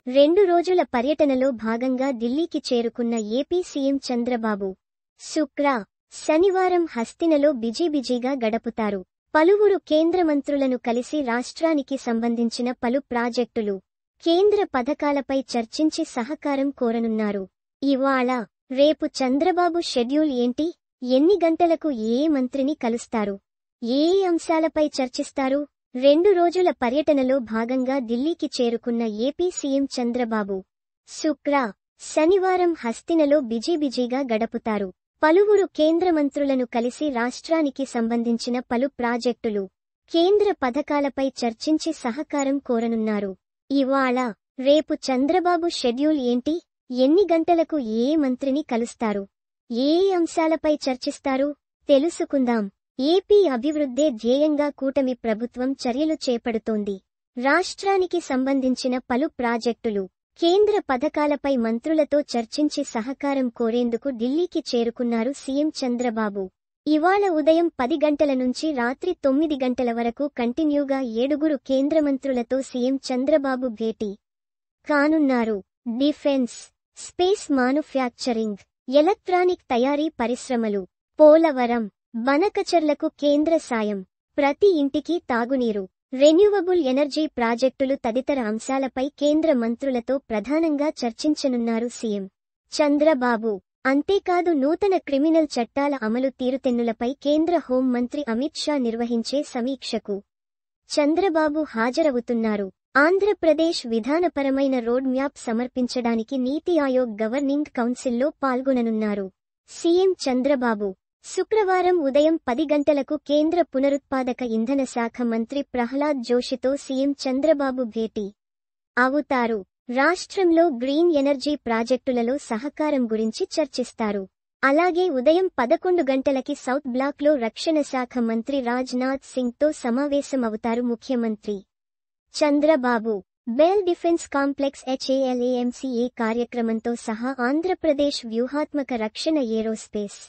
2 రోజుల పర్యటనలో భాగంగా ఢిల్లీకి చేరుకున్న ఏపీ సీఎం చంద్రబాబు శుక్ర, శనివారం హస్తినలో బిజీగా గడుపుతారు. పలువురు కేంద్ర మంత్రులను కలిసి రాష్ట్రానికి సంబంధించిన పలు ప్రాజెక్టులు, కేంద్ర పథకాలపై చర్చించి సహకారం కోరనున్నారు. ఇవాళ, రేపు చంద్రబాబు షెడ్యూల్ ఏంటి? ఎన్ని గంటలకు ఏ మంత్రిని కలుస్తారు? ఏ అంశాలపై చర్చిస్తారు? 2 రోజుల పర్యటనలో భాగంగా ఢిల్లీకి చేరుకున్న ఏపీ సీఎం చంద్రబాబు శుక్ర, శనివారం హస్తినలో బిజీగా గడుపుతారు. పలువురు కేంద్ర మంత్రులను కలిసి రాష్ట్రానికి సంబంధించిన పలు ప్రాజెక్టులు, కేంద్ర పథకాలపై చర్చించి సహకారం కోరనున్నారు. ఇవాళ, రేపు చంద్రబాబు షెడ్యూల్ ఏంటి? ఎన్ని గంటలకు ఏ మంత్రిని కలుస్తారు? ఏ అంశాలపై చర్చిస్తారు? తెలుసుకుందాం. ఏపీ అభివృద్ధే ధ్యేయంగా కూటమి ప్రభుత్వం చర్యలు చేపడుతోంది. రాష్ట్రానికి సంబంధించిన పలు ప్రాజెక్టులు, కేంద్ర పథకాలపై మంత్రులతో చర్చించి సహకారం కోరేందుకు ఢిల్లీకి చేరుకున్నారు సీఎం చంద్రబాబు. ఇవాళ ఉదయం 10 గంటల నుంచి రాత్రి 9 గంటల వరకు కంటిన్యూగా 7 కేంద్ర మంత్రులతో సీఎం చంద్రబాబు భేటీ కానున్నారు. డిఫెన్స్, స్పేస్ మానుఫ్యాక్చరింగ్, ఎలక్ట్రానిక్ తయారీ పరిశ్రమలు, పోలవరం, బనకచర్లకు కేంద్ర సాయం, ప్రతి ఇంటికి తాగునీరు, రెన్యూవబుల్ ఎనర్జీ ప్రాజెక్టులు తదితర అంశాలపై కేంద్ర మంత్రులతో ప్రధానంగా చర్చించనున్నారు సీఎం చంద్రబాబు. అంతేకాదు నూతన క్రిమినల్ చట్టాల అమలు తీరుతెన్నులపై కేంద్ర హోం మంత్రి అమిత్ షా నిర్వహించే సమీక్షకు చంద్రబాబు హాజరవుతున్నారు. ఆంధ్రప్రదేశ్ విధానపరమైన రోడ్ మ్యాప్ సమర్పించడానికి నీతి ఆయోగ్ గవర్నింగ్ కౌన్సిల్లో పాల్గొననున్నారు. సీఎం చంద్రబాబు శుక్రవారం ఉదయం 10 గంటలకు కేంద్ర పునరుత్పాదక ఇంధన శాఖ మంత్రి ప్రహ్లాద్ జోషితో సీఎం చంద్రబాబు భేటీ అవుతారు. రాష్ట్రంలో గ్రీన్ ఎనర్జీ ప్రాజెక్టులలో సహకారం గురించి చర్చిస్తారు. అలాగే ఉదయం 11 గంటలకి సౌత్ బ్లాక్లో రక్షణ శాఖ మంత్రి రాజ్నాథ్ సింగ్తో సమావేశమవుతారు ముఖ్యమంత్రి Chandrababu. Bell defence complex HALAMCA కార్యక్రమంతో సహా ఆంధ్రప్రదేశ్ వ్యూహాత్మక రక్షణ ఏరోస్పేస్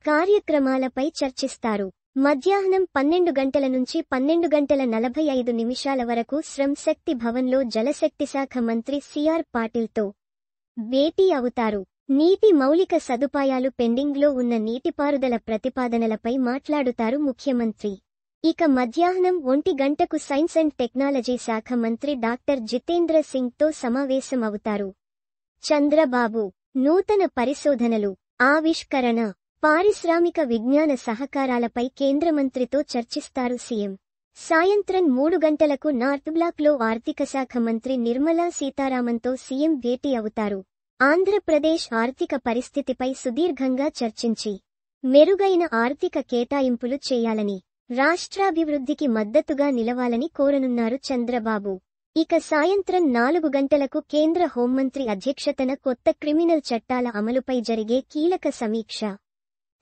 కార్యక్రమాలపై చర్చిస్తారు. మధ్యాహ్నం 12 గంటల నుంచి 12:45 వరకు శ్రమ్ శక్తి భవన్లో జలశక్తిశాఖ మంత్రి సిఆర్ పాటిల్తో భేటీ అవుతారు. నీటి మౌలిక సదుపాయాలు పెండింగ్లో ఉన్న నీటిపారుదల ప్రతిపాదనలపై మాట్లాడుతారు ముఖ్యమంత్రి. ఇక మధ్యాహ్నం 1 గంటకు సైన్స్ అండ్ టెక్నాలజీ శాఖ మంత్రి డాక్టర్ జితేంద్ర సింగ్తో సమావేశమవుతారు. చంద్రబాబు నూతన పరిశోధనలు, ఆవిష్కరణ, పారిశ్రామిక విజ్ఞాన సహకారాలపై కేంద్ర మంత్రితో చర్చిస్తారు సీఎం. సాయంత్రం 3 గంటలకు నార్త్ బ్లాక్లో ఆర్థిక శాఖ మంత్రి నిర్మలా సీతారామన్తో సీఎం భేటీ అవుతారు. ఆంధ్రప్రదేశ్ ఆర్థిక పరిస్థితిపై సుదీర్ఘంగా చర్చించి మెరుగైన ఆర్థిక కేటాయింపులు చేయాలని, రాష్ట్రాభివృద్ధికి మద్దతుగా నిలవాలని కోరనున్నారు చంద్రబాబు. ఇక సాయంత్రం 4 గంటలకు కేంద్ర హోంమంత్రి అధ్యక్షతన కొత్త క్రిమినల్ చట్టాల అమలుపై జరిగే కీలక సమీక్ష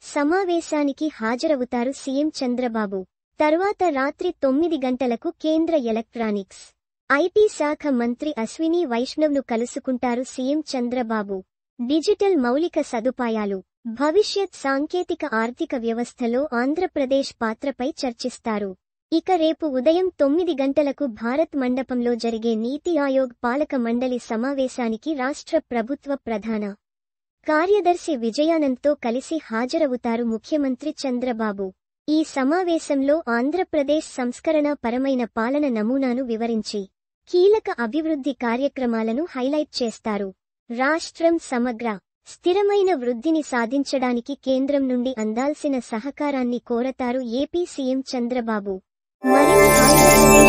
సమావేశానికి హాజరవుతారు సీఎం చంద్రబాబు. తర్వాత రాత్రి 9 గంటలకు కేంద్ర ఎలక్ట్రానిక్స్, ఐటీ శాఖ మంత్రి అశ్విని వైష్ణవ్ను కలుసుకుంటారు సీఎం చంద్రబాబు. డిజిటల్ మౌలిక సదుపాయాలు, భవిష్యత్ సాంకేతిక ఆర్థిక వ్యవస్థలో ఆంధ్రప్రదేశ్ పాత్రపై చర్చిస్తారు. ఇక రేపు ఉదయం 9 గంటలకు భారత్ మండపంలో జరిగే నీతి ఆయోగ్ పాలక మండలి సమావేశానికి రాష్ట్ర ప్రభుత్వ ప్రధాన కార్యదర్శి విజయానంద్తో కలిసి హాజరవుతారు ముఖ్యమంత్రి చంద్రబాబు. ఈ సమావేశంలో ఆంధ్రప్రదేశ్ సంస్కరణ పరమైన పాలన నమూనాను వివరించి కీలక అభివృద్ధి కార్యక్రమాలను హైలైట్ చేస్తారు. రాష్ట్రం సమగ్ర, స్థిరమైన వృద్ధిని సాధించడానికి కేంద్రం నుండి అందాల్సిన సహకారాన్ని కోరతారు ఏపీ సీఎం చంద్రబాబు. మరిన్ని